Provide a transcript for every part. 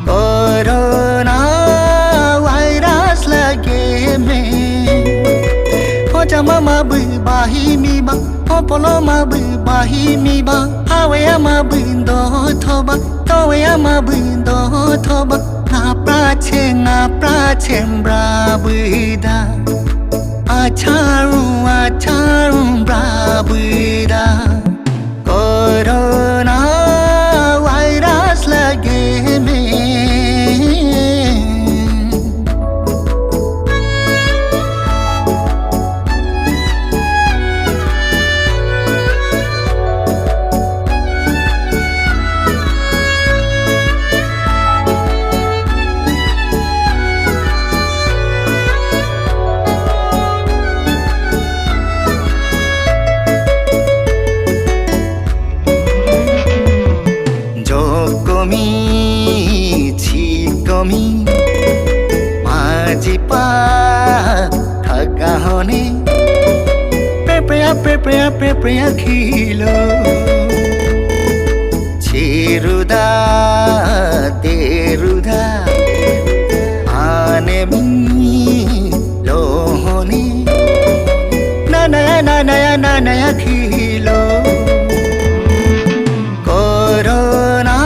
Corona virus लगे में हो जमा माबु बाही मिबा हो पोलो माबु बाही मिबा हावे माबु दो थोबा तोवे माबु दो थोबा na prache brabida acharum brabida corona virus lage me Chikomi majipa thagahone prepare khilo chiruda teruda anemi lohoni naya khilo corona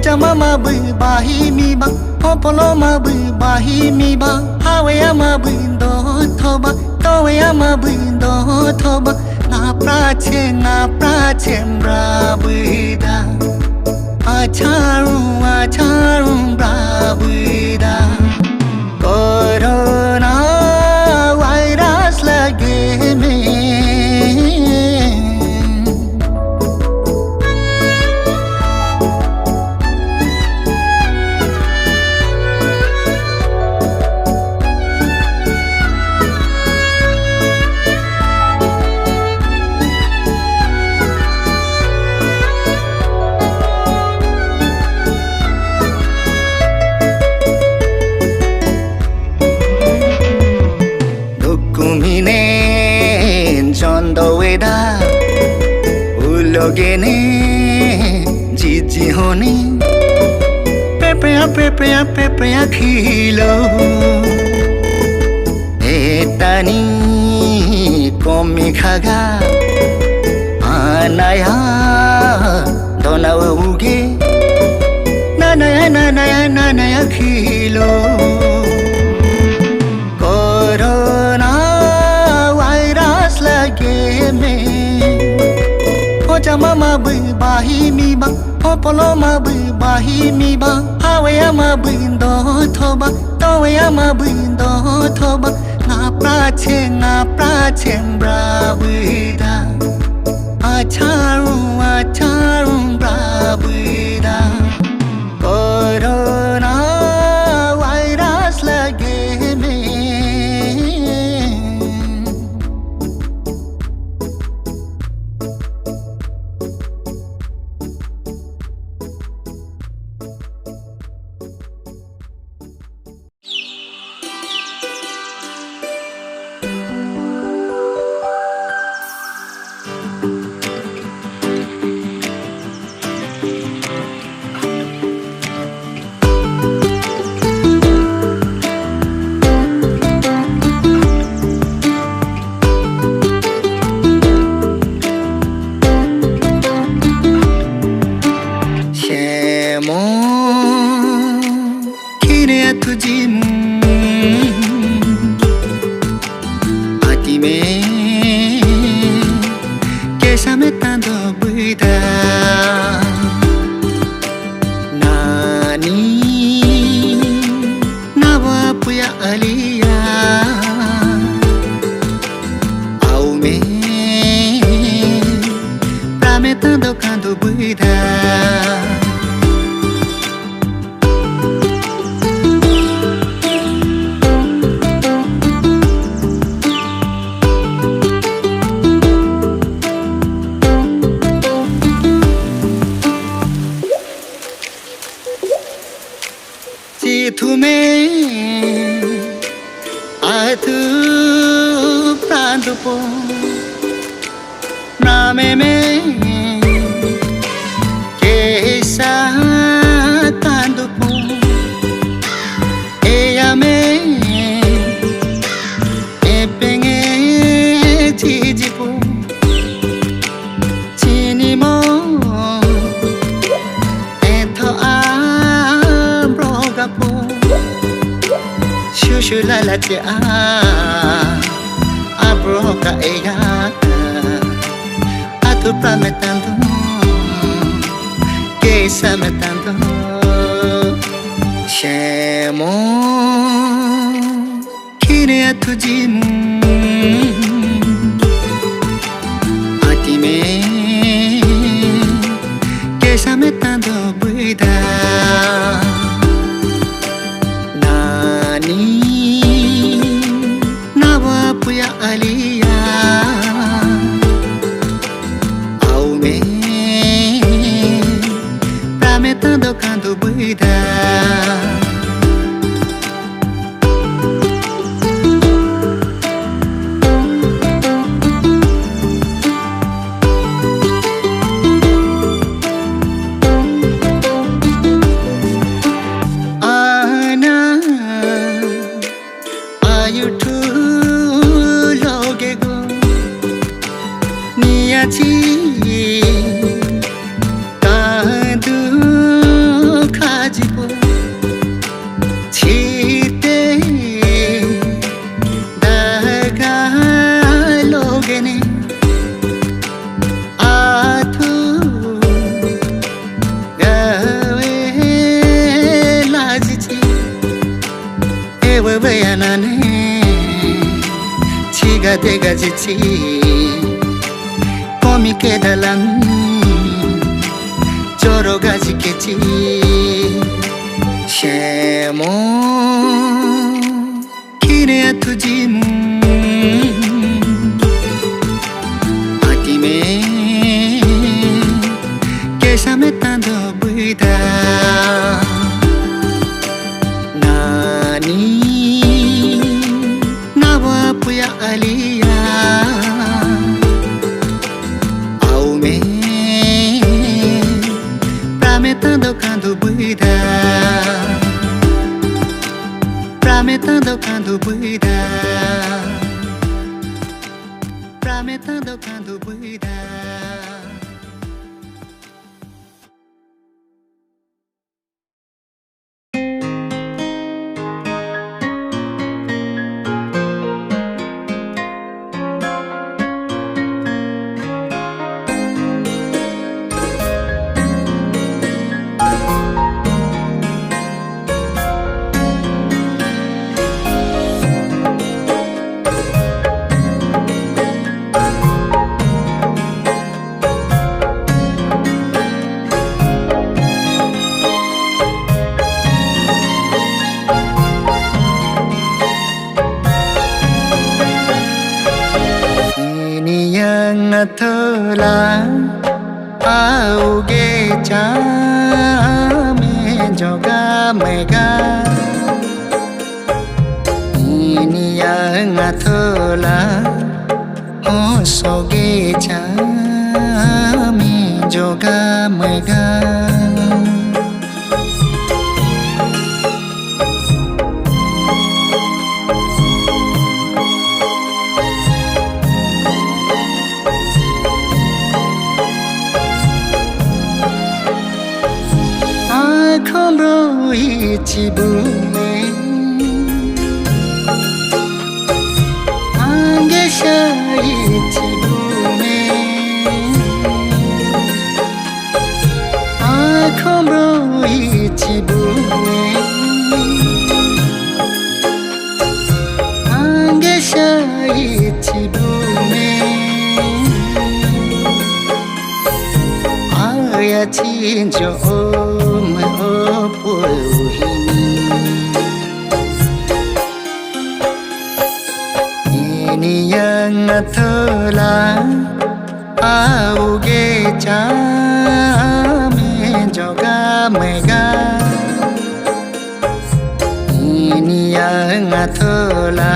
jama mabu bahi miba ho polo mabu bahi miba hawe mabu do thoba towe mabu do thoba na prache brabida acharum brabida corona virus lage me Weda ulogene jiji honi prepare khilo etani komi khaga anaya dona uge naya khilo corona virus lage me ho jama mabu bahi miba ho polo mabu bahi miba hawe mabu do thoba towe mabu do thoba na prache brabida acharum brabida corona virus lage me Thume atu prandupo नामे में कैसा तांदुपो एया में एपेंगे चीजिपो चीनी मो एथो आब्रोगापो shushu la la te abroga eya atu prometando que sametando shemo kire atujimu atime que sametando buida Puya aliya au me prometendo canto buida ana ayutu Niyachi kadu khajipo chite daga logene athu gawe lajichi ewe bayanane chiga dega jichi Komi ke dalam choro gaji kechi shemo kire atujimu atime que sametando buida nani nawa puya aliya Prometendo canto buida Prometendo canto buida Prometendo canto buida Thola auge chame joga mega iniyang thola soge chame joga mega Kombro ichibume Angesha ichibume Kombro ichibume Angesha ichibume Aya chinjo Iniyang thola auge chame joga mega Iniyang thola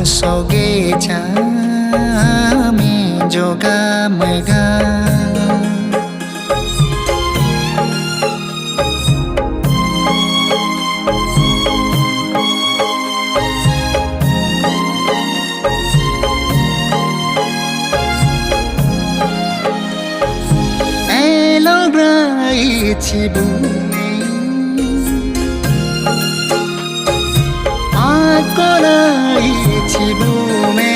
soge chame joga mega Cibume Akorai cibume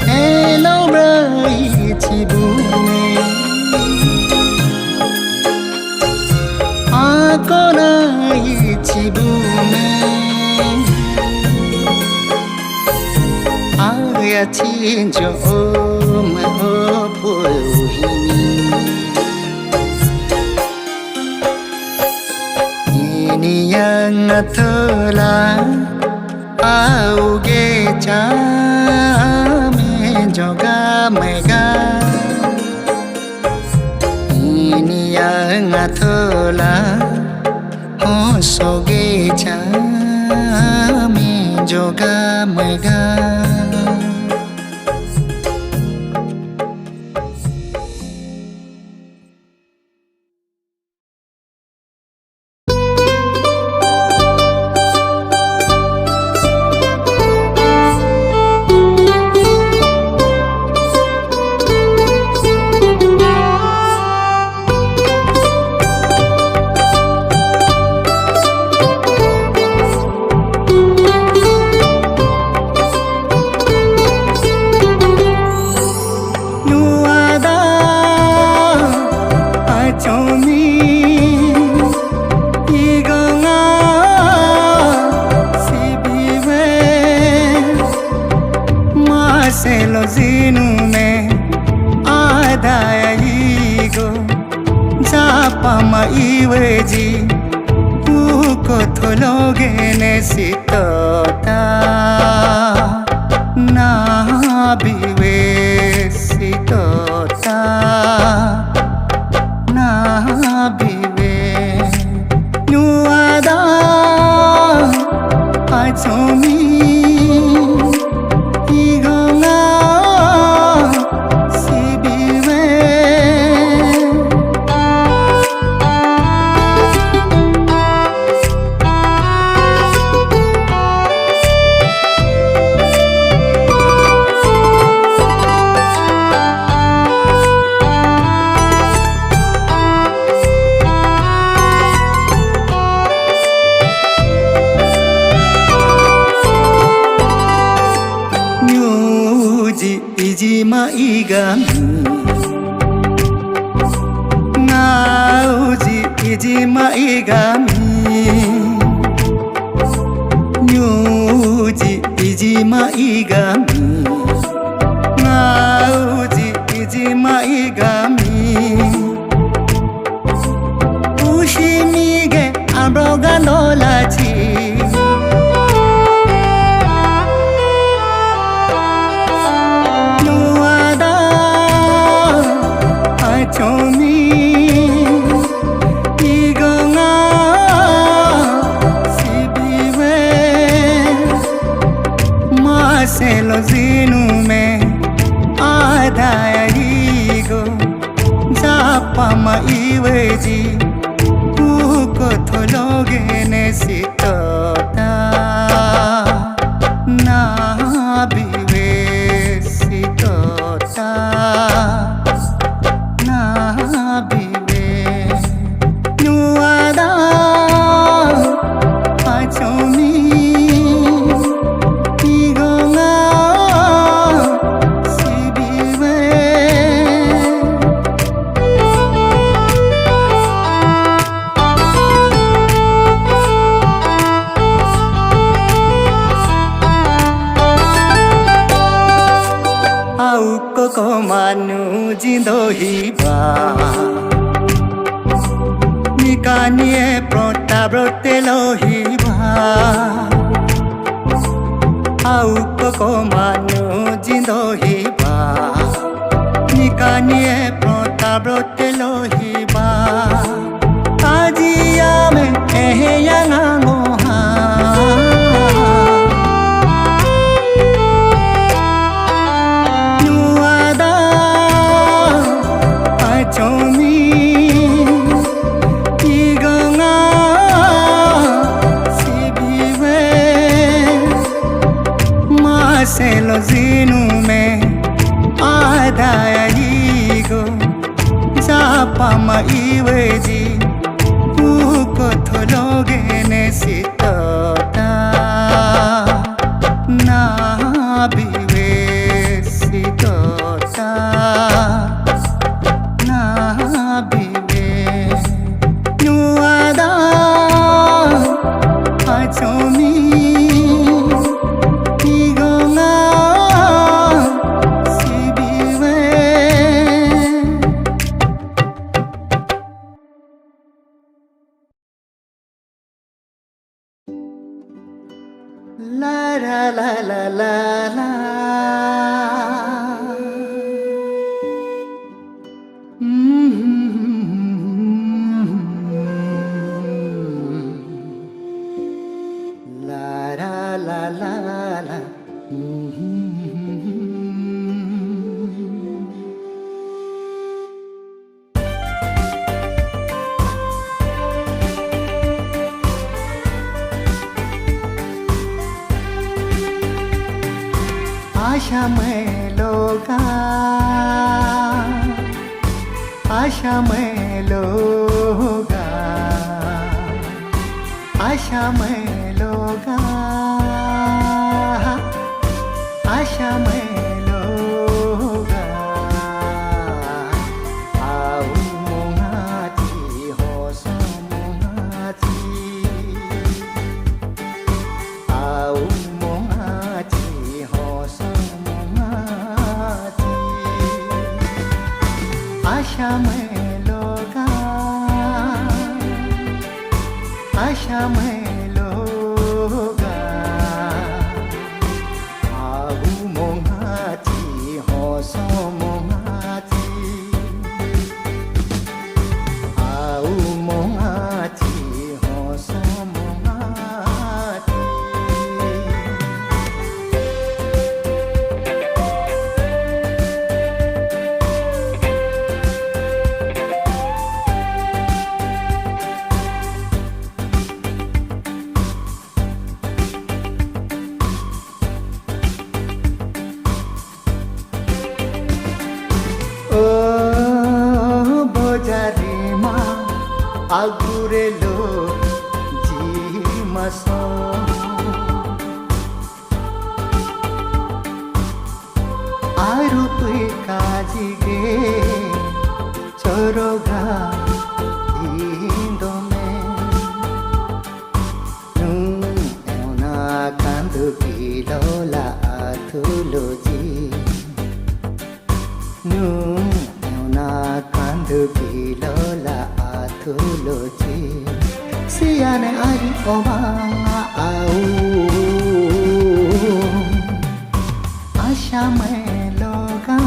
Hello brai cibume Akorai cibume Aya cinjo ma Ini yang telah auge jame joga mega Ini yang telah hosoge jame joga mega Iweji uko thologene sitota na biwe sitota na biwe nuada achomi igonga Ijima igami Nauji ijima igami Nyuji ijima igami Nauji ijima igami Ushimige abroga nolachi Chomi igonga sibiwe maselo zinu me adaya igo zapama iweji uko thologene sitota na biwe sitota biwe nuada achomi igonga sibiwe au koko manu jindo hiba Nikanie pronta brote lohiba Au koko manu jindo hiba Nikanie pronta brote lohiba Ajia me yang angoha Jinu মে আদায়াইগো জাপামা ইওয়েজি উকথলগেনে সিততা না বিবে সিততা না বিবে নুয়াদা আচমি La la la la la la. La la la la la. आशा में लोगा आशा में लोगा आशा में लोगा आशा में लोगा आओ मुंगाती हो सो मुंगाती आओ मुंगाती हो सो आशा में लोगा आशा में लोगा आऊ मोंगाती हो सो मोंगाती आऊ मोंगाती हो सो मोंगाती আগুরে লো জিমাস আরু তুই কাজিগে চরগা ইন্দমে নু এনা কান্দু কিলোলা আথুলোজি নু এনা কান্দু কিলোলা Tuloji siane ari oma au आशा में लोगा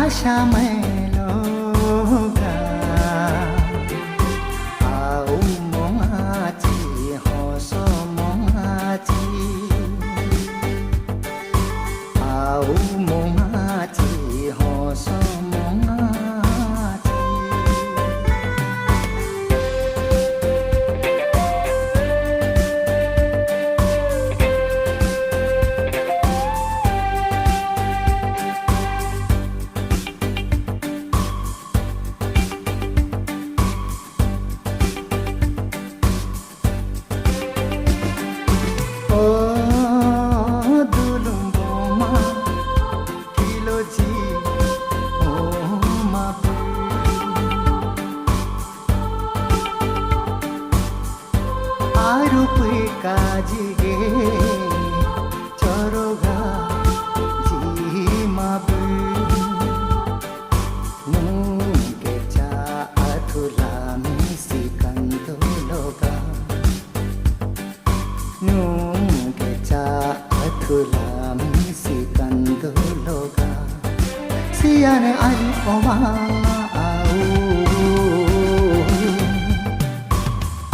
आशा में लोगा आओ मोंगाची हो सो मोंगाची आओ मोंगाची हो सो কাজিগে চরগা জিমাবু নুকে চা আথুলা মিসি কান্দুলোগা নুকে চা আথুলা মিসি কান্দুলোগা সিয়ানে আই ওমা আউ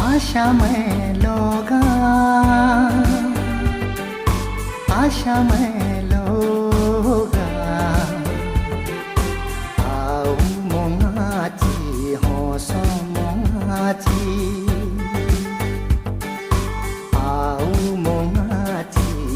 आशा में लोगा आशा में लोगा आओ मोंगाची हो सो मोंगाची आओ मोंगाची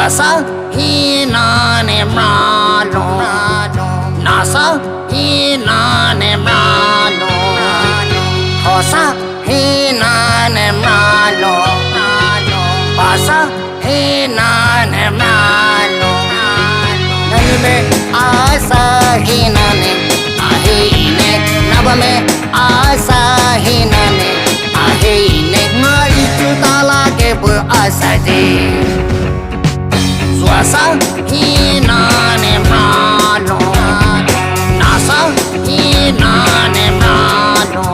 Zuasa hinane mralo Nasa hinane mralo Hosa hinane mralo Pasa hinane mralo Nalime asa hinane ahine Nabame asa hinane ahine Ngari chutala ke bu asa de Zuasa hinane mralo Nasa hinane mralo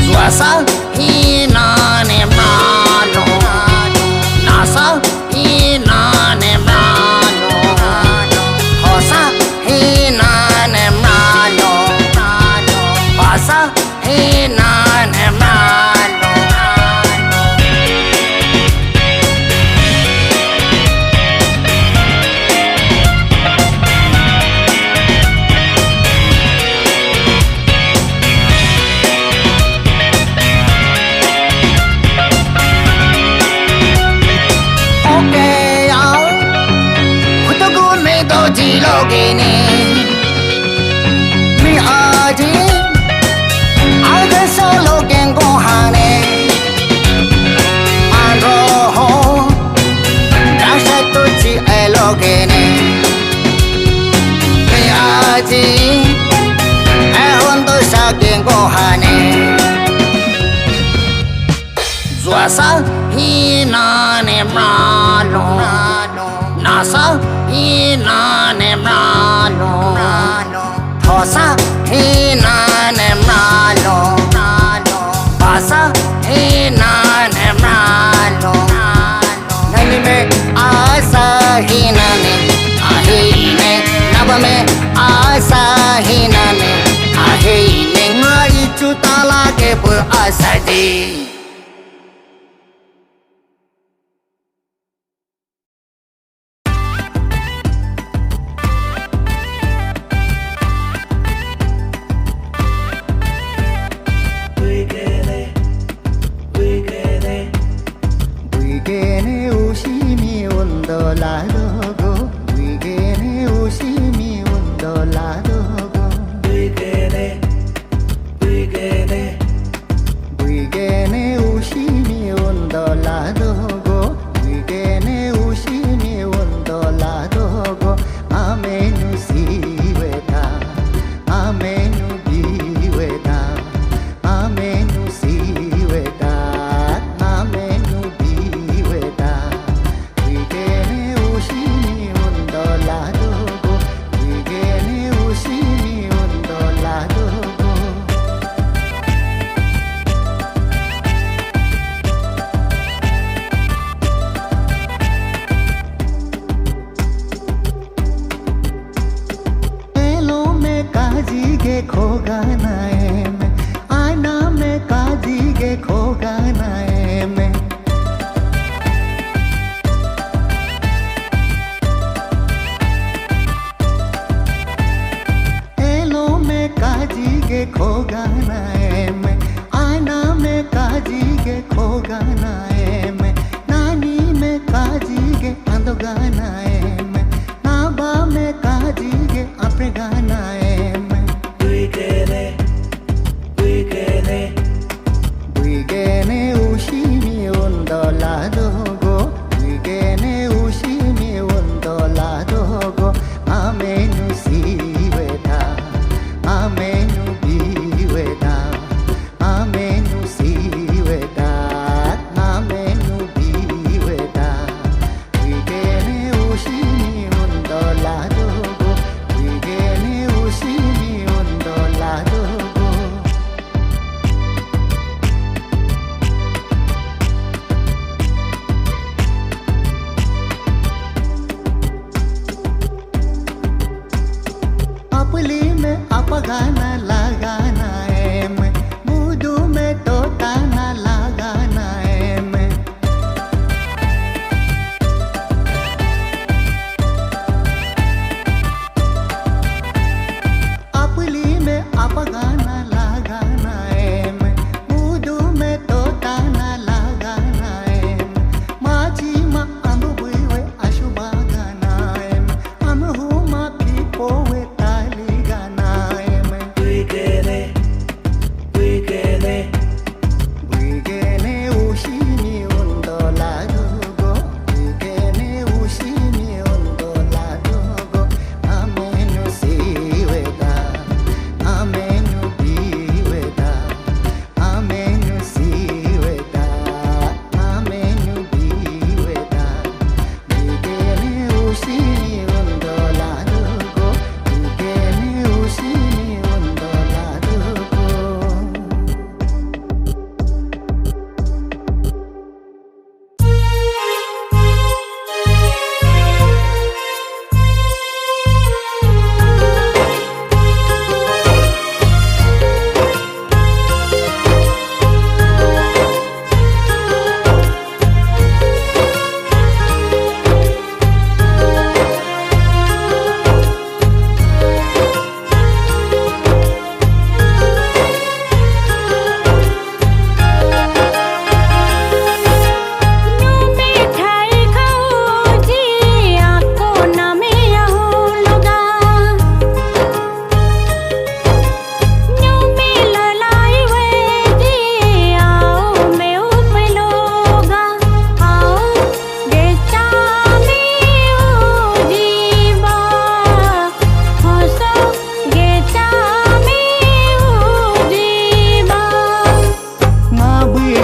Zuasa hinane mralo Nasa hinane mralo Hosa hinane mralo Pasa hinane mralo Logene mi aji alga so logen go hane andro ho dasha to chi logene mi aji hondo shagen go hane Zuasa hinane mralo Nasa hinane mralo Hosa hinane mralo Pasa hinane mralo Nalime asa hinane ahine Nabame asa hinane ahine Ngari chutala ke bu asa de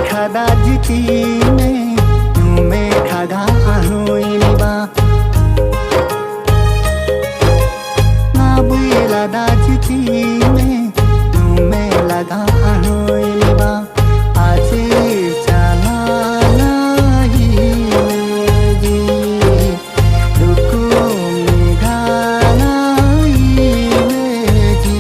khada jiti me nume khada ahui niba na bui la da jiti me nume laga ahui niba aji jana nahi ji duku megha nahi ji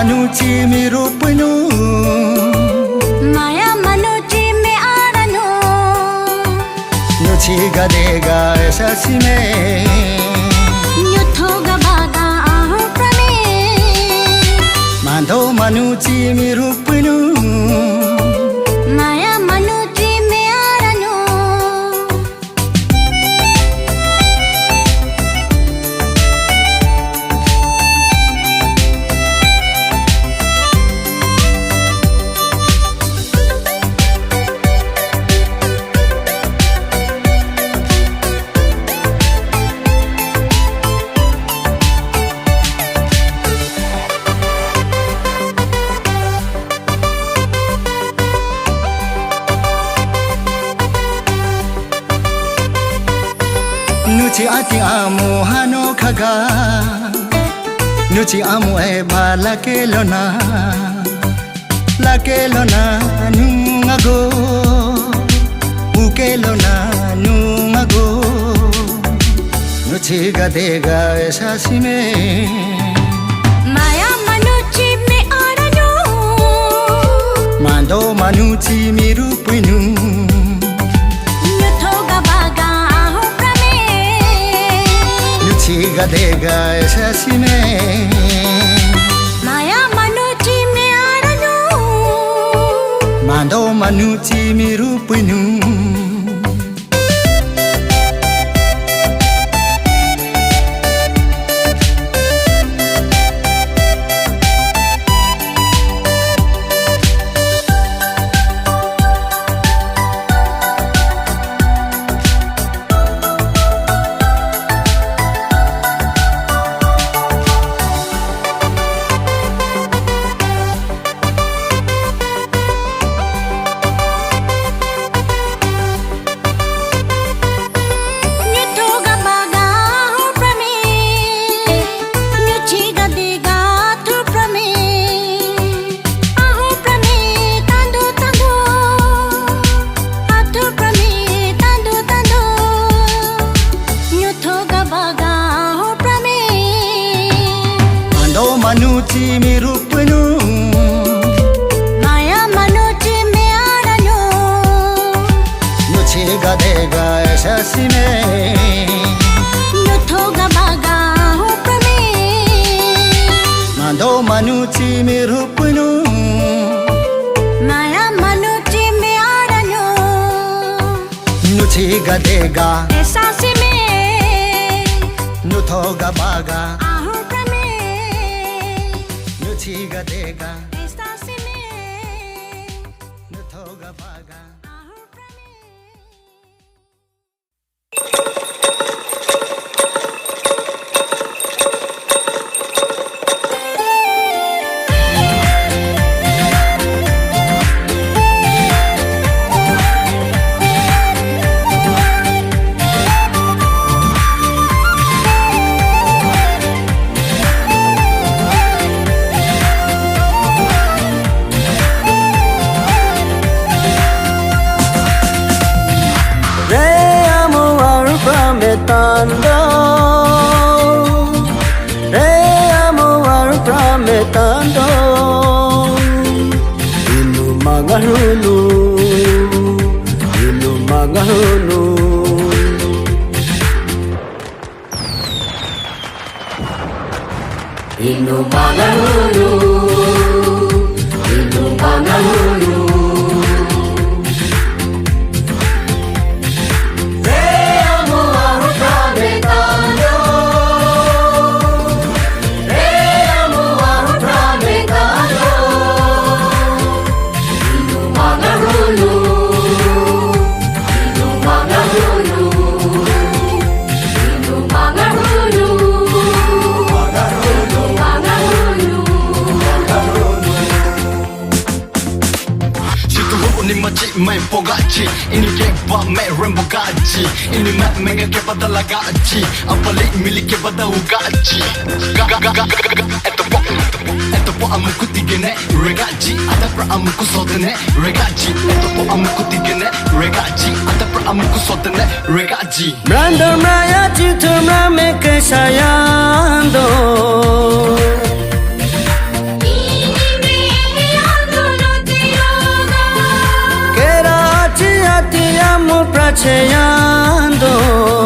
manuci mi rupnu Maya manuci mi aranu Nuci gadega esa sime Nyuthoga baga ahu prame Mando manuci mi rupnu Maya manuci mi aranu Nuci ati amu hano khaga Nuci amu e ba lake lona nungago uke lona nungago Nuci gadega esa sime Maya manuci mi aranu Mando manuci mi rupinu Nyuthoga baga ahu prame Nuci gadega esa sime Maya manuci mi aranu Mando manuci mi rupinu Nyuthoga baga ahu prame Nyuchi gadega thu prame Ahu prame tandu tandu Athu prame tandu tandu Nyuthoga baga ahu prame Mando manuci mi rupinu Maya manuci mi aranu Nuci gadega esa sime Nyuthoga baga ahu prame Mando manuci mi rupinu Maya manuci mi aranu Nuci gadega Esa sime Nuthoga baga ahu prame Nuci gadega Esa sime Nuthoga baga ahu prame Tando Re amo aru prametando Inu magarunu Inu magarunu Inu magarunu Inu magarunu Main pogaci, ini keba main rembo gaji, ini mat mega keba dala gaji, apalik milik keba dah gaji. Eto po amuku tigene regaji, ada pra amuku sodene regaji. Eto po amuku tigene regaji, ada pra amuku sodene regaji. Brando maya citu mame kesayando. bracheando.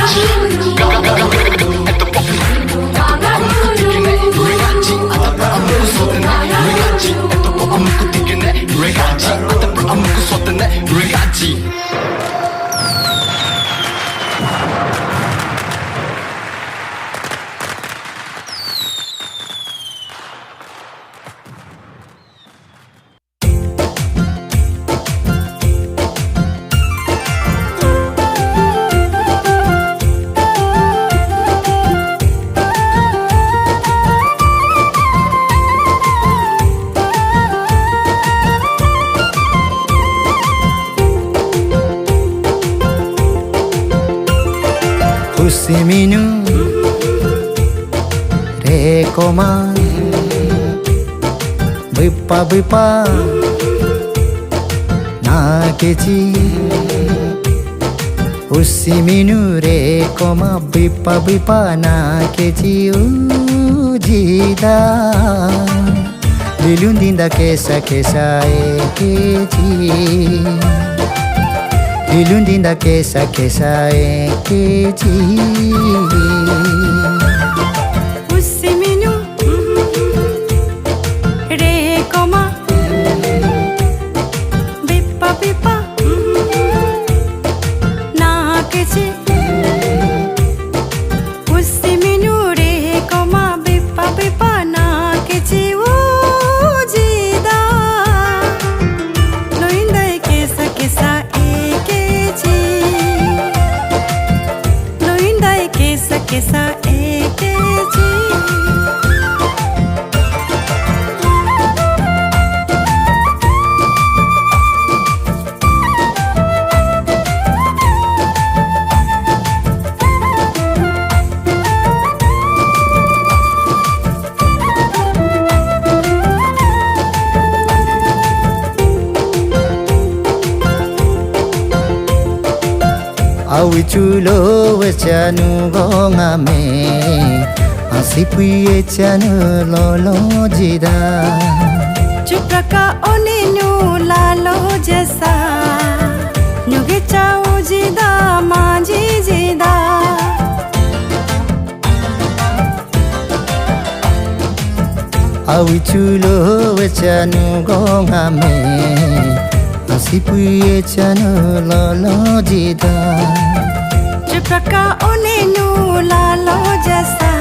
Reggaji Eto po amuku tigene Reggaji Atapra amuku sotene Reggaji Eto po amuku tigene Reggaji Atapra amuku sotene Reggaji Usiminu Rekoma Bipa bipa Nakechi Usiminu Rekoma Bipa bipa Nakechi Ujida Lilundinda kesa kesa ekechi Ilundinda kesa kesa ekechi Usiminu Rekoma Bipa bipa Nakechi Usiminu Rekoma Bipa bipa Nakechi Ujida Loinda kesa kesa Kesa ekechi Awi chulo wachanu gongame Asipuye chanu lolo jida Chupraka oninu lalo jesa Nyuge chao jida manji jida Awi chulo wachanu gongame Asipuye chanu lolo jida Chupraka oninu lalo jesa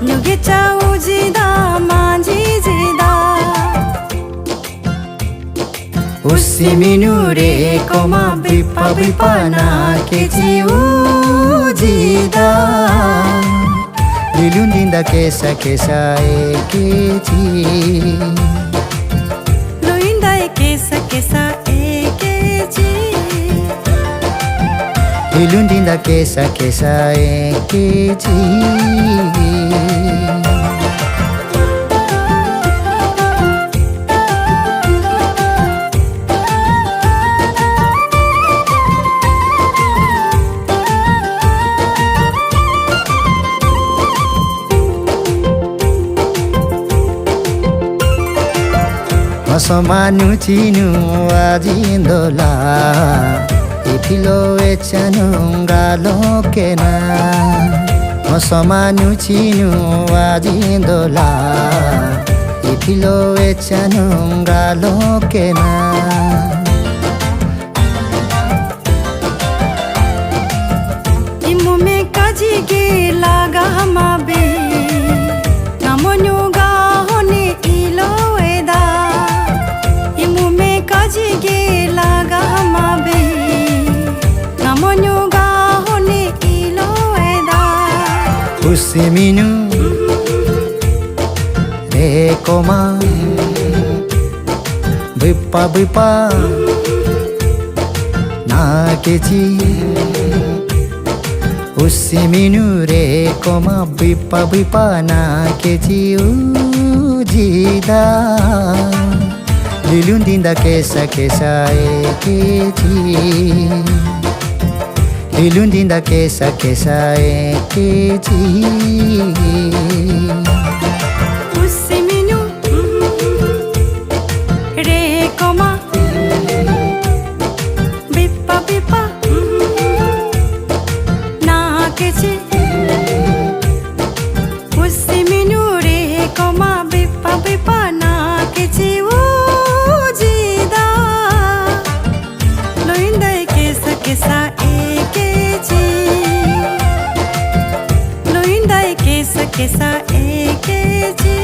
Nyuge chao jida manji jida Usiminu Rekoma Bipa bipa Nakechi Ujida Lilundinda kesa kesa ekechi Loinda kesa kesa ekechi Ilundinda kesa kesa ekechi Masomanu chinu ajindola Ifilo echanu ngalo kena Masomanu chinu ajindola Ifilo echanu ngalo kena Imume kaji ge laga mabe Namonyuga hone ilo eda Imume kaji ge laga mabe Namonyuga hone ilo eda Usiminu Rekoma Bipa bipa Nakechi Usiminu Rekoma Bipa bipa Nakechi Ujida Lilundinda kesa kesa ekechi Lilundinda kesa kesa ekechi Usiminu Rekoma Bipa bipa কিছু উসিমিনু রে কমা বিপা বিপা না কিছু উজিদা লোইন্দাই কেসা কেসা AKG লোইন্দাই কেসা কেসা একেজি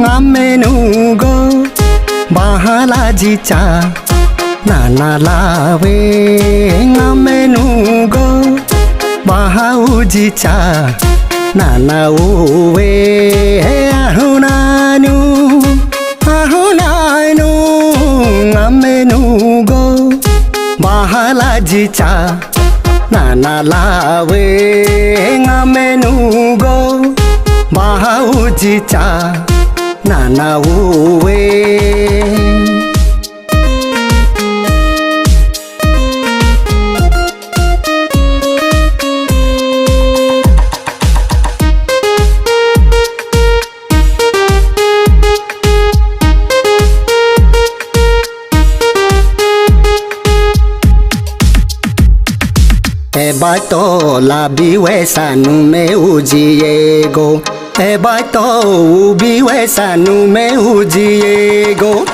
Ngamenugo bahalajicha nanalawe ngamenugo bahaujicha nana uwe ahunanu ngamenugo bahala jicha nana lawe ngamenugo bahau jicha nana uwe Ebato la biwesa nume ujiego Ebato ubiwesa nume ujiego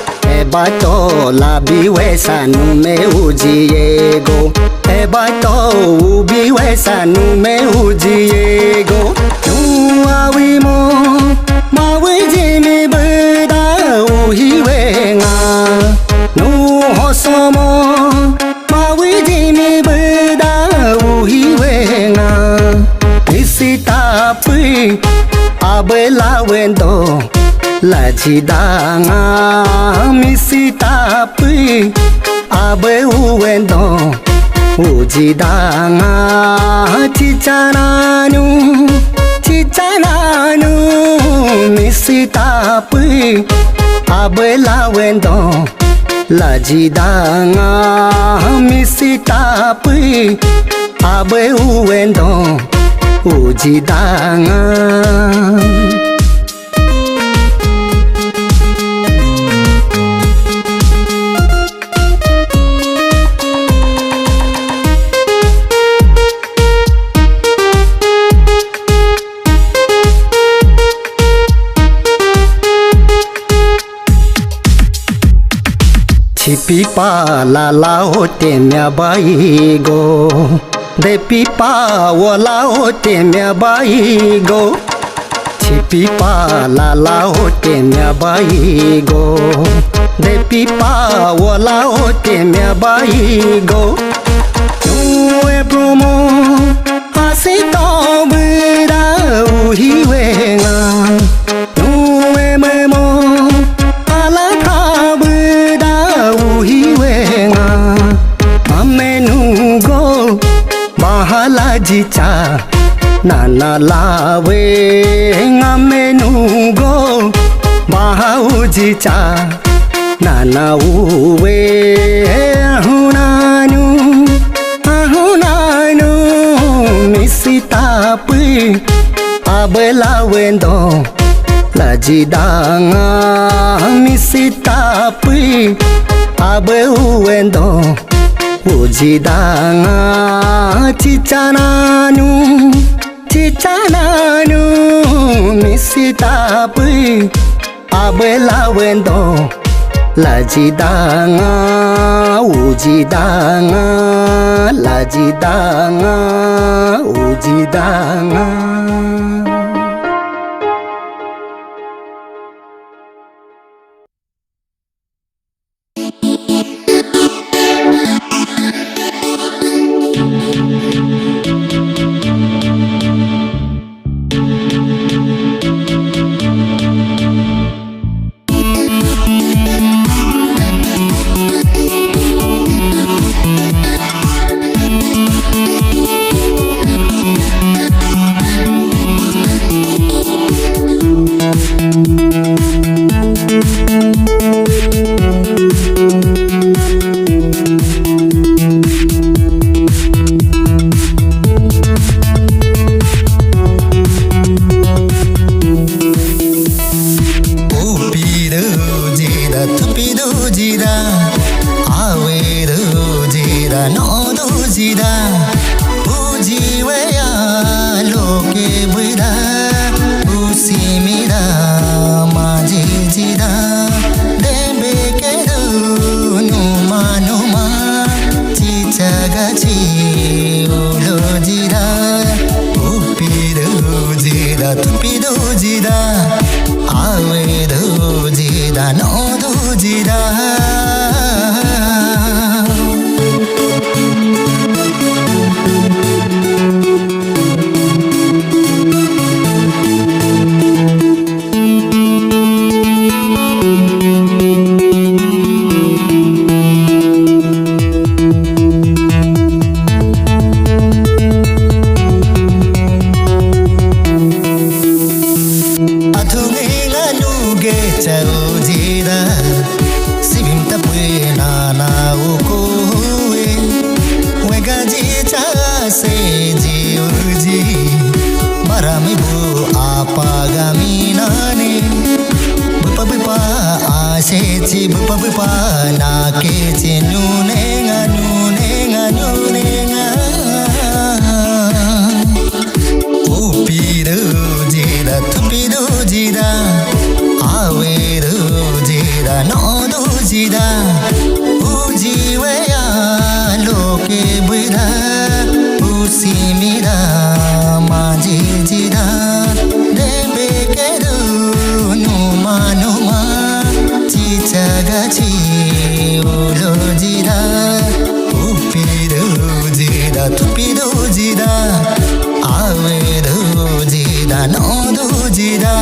Ebato la biwesa nume ujiego Ebato ubiwesa nume ujiego Nuawimo mawijimi beda uhiwenga Nuhosomo mawijimi beda uhiwenga Isitapi abela wendo lajidanga Misitapi abe uwendo ujidanga Chichananu Misitapi abela wendo lajidanga Misitapi abe uwendo ujidanga Pipa la la hote mya bai go de pipa wala hote mya bai go pipa la la hote mya bai go de pipa wala hote mya bai go nuwe promo asito bida uhiwenga nuwe memo ala uhiwenga amenugo bahala jicha nana lawe amenugo bahau jicha nana uwe ahunanu misitapi abela wendo lajidanga misitapi abe uwendo ujidanga chichananu misitapi abela wendo lajidanga ujidanga lajidanga ujidanga ujira sibim tapwe nana ukoe wega jicha se ji uji marami bu apagami nane bupa bupa ase chi bupa bupa na ke chi nunenga nunenga nunenga upiru jira tupiru jira aweru jira nodu jira ujiweya loke buira usimira maji jira debe keru numa numa chichagachi ulo jira upiru jira tupiru jira aweru jira nodu jira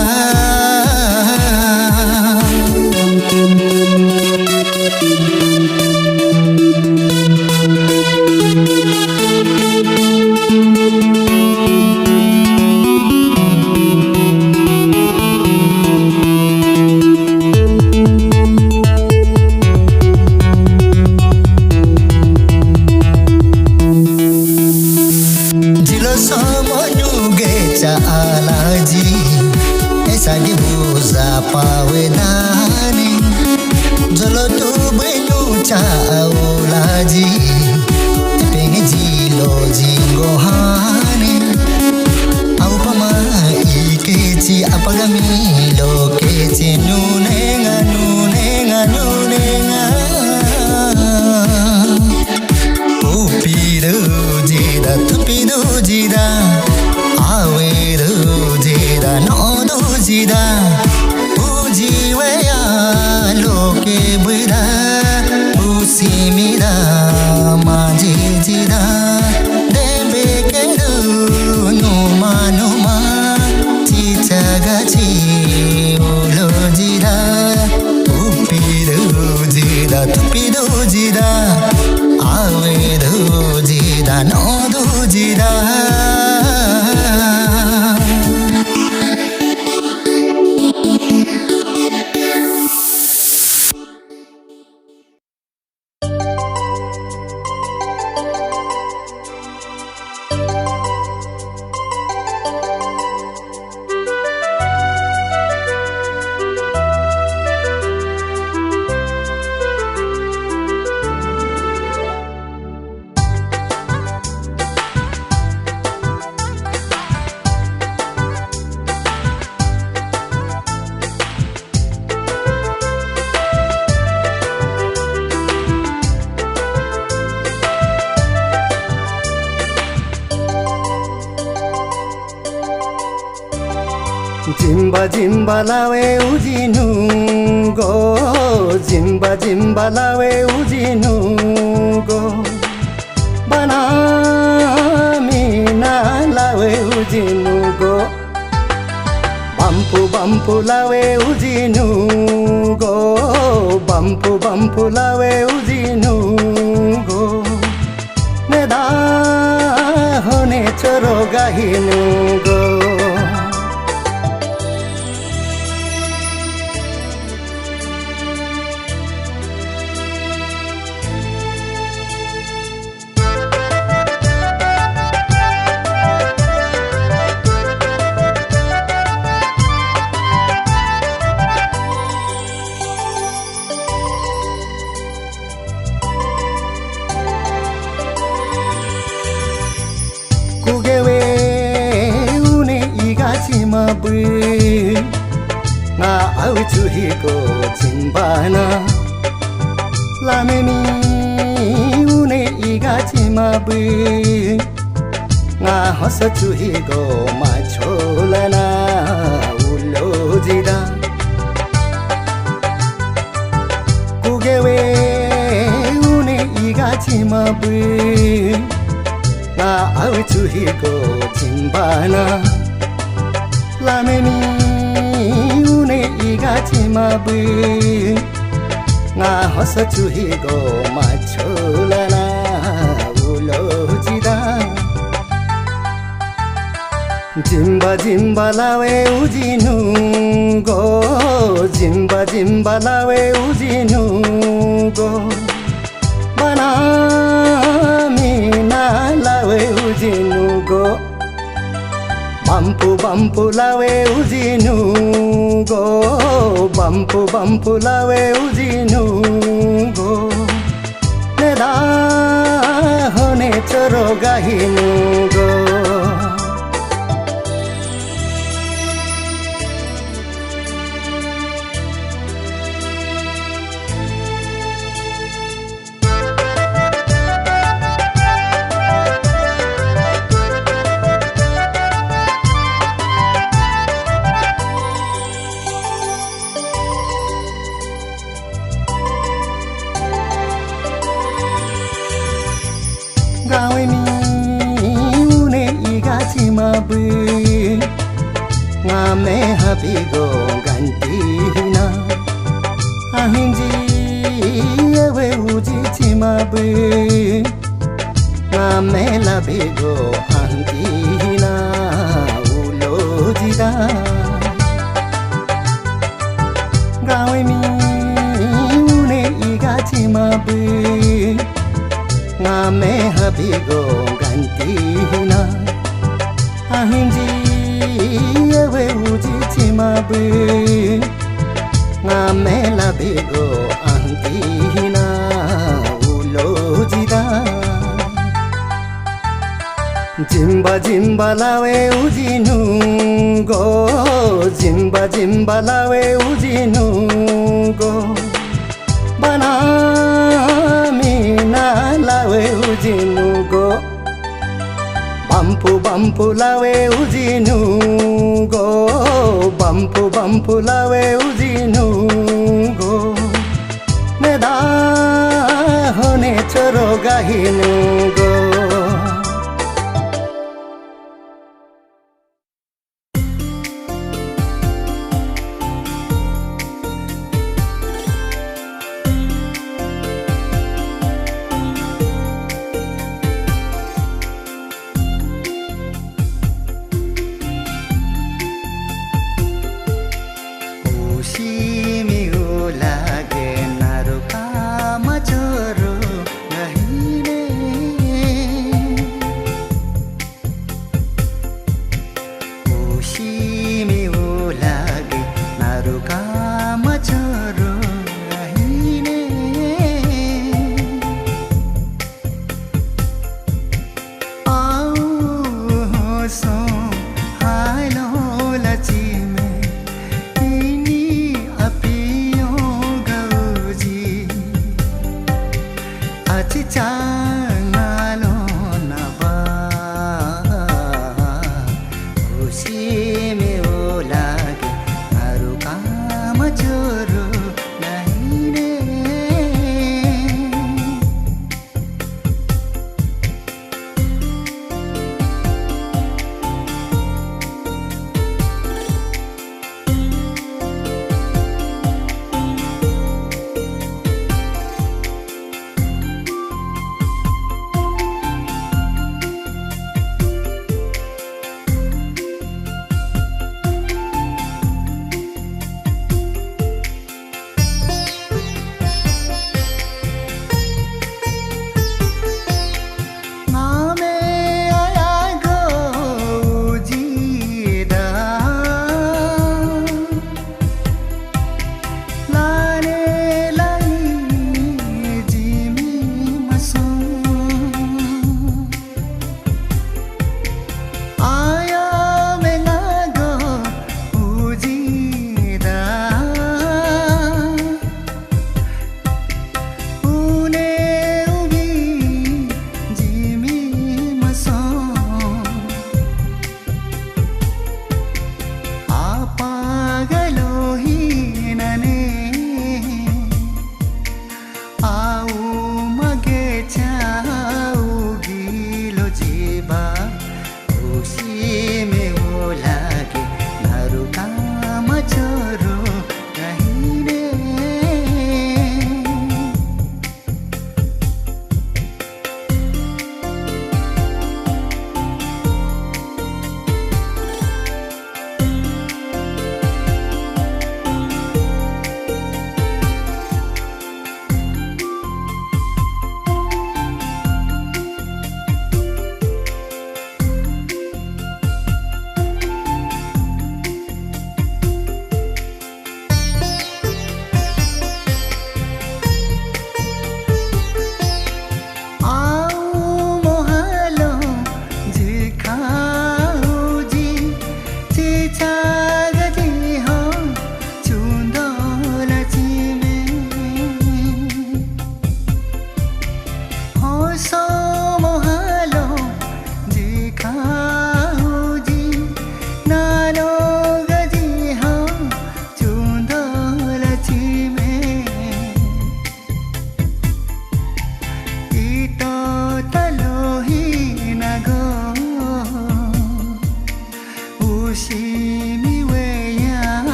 pawedani jolo tu benyu cha aulaji pengi jilo jingo hani au pama ikechi apagami lokechi nunenga nunenga nunenga upiru jira tupiru jira aweru jira nodu jira ujiweya loke buira usimira maji jira debe keru numa numa chichagachi ulo jira upiru jira tupiru jira aweru jira nodu jira Jimba jimba lawe ujinu go jimba jimba lawe ujinu go bana mina lawe ujinu go bampu bampu lawe ujinu go bampu bampu lawe ujinu go meda hone choro gahinu go kugewe une igachi mabu nga auchu hiko chimbana lamemi une igachi mabu nga hosachu hiko macholana ulojida kugewe une igachi mabu nga auchu hiko chimbana lamemi une igachi mabu nga hosachu hiko macholana ulojida jimba jimba lawe ujinu go Zimba Zimba लावे उजिनु गो बनामीना लावे उजिनु गो बम्पु बम्पु लावे उजिनु गो बम्पु बम्पु लावे उजिनु गो नेदा होने चोरो गाहिनु गो gawe mi une igachi mabu ngame habigo ganti hina ahinji ewe uji chimabu ngame labigo anti hina ulojida gawe mi une igachi mabu ngame habigo ganti hina ahinji ewe uji chimabu ngame labigo anti hina ulojida jimba jimba lawe ujinu go jimba jimba lawe ujinu go बनामीना लावे उजिनु गो बम्पु बम्पु लावे उजिनु गो बम्पु बम्पु लावे उजिनु गो नेदा होने चोरो गाहिनु गो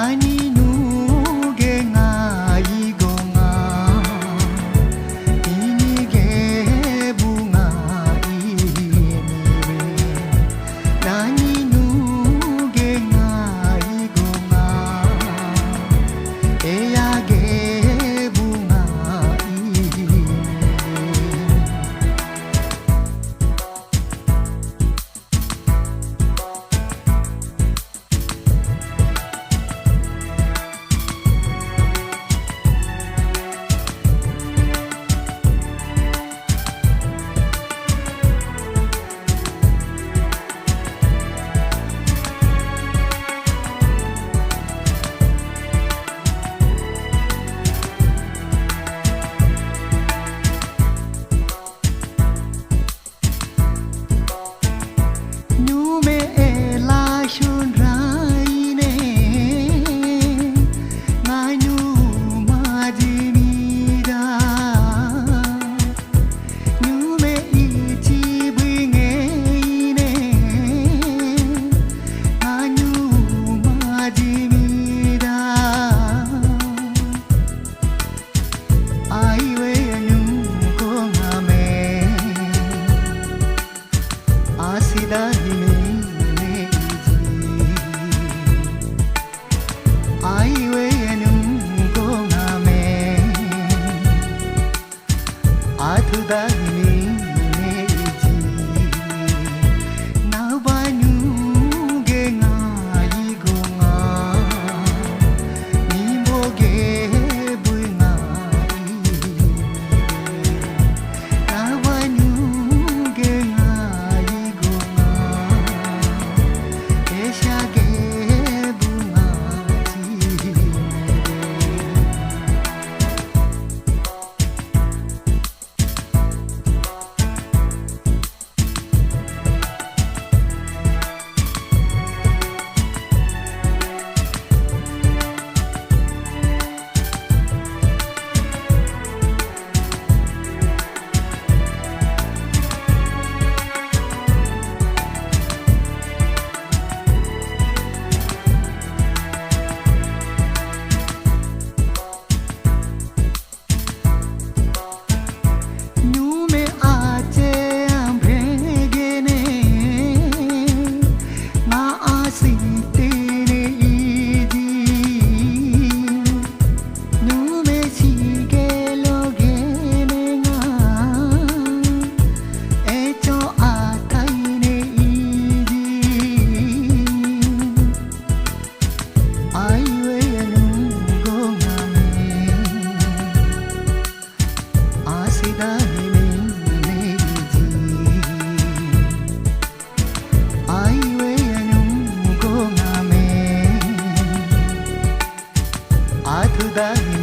Nani nuge ngai gonga Inige bunga ini Nani nuge ngai gonga Eyage bunga ini Dani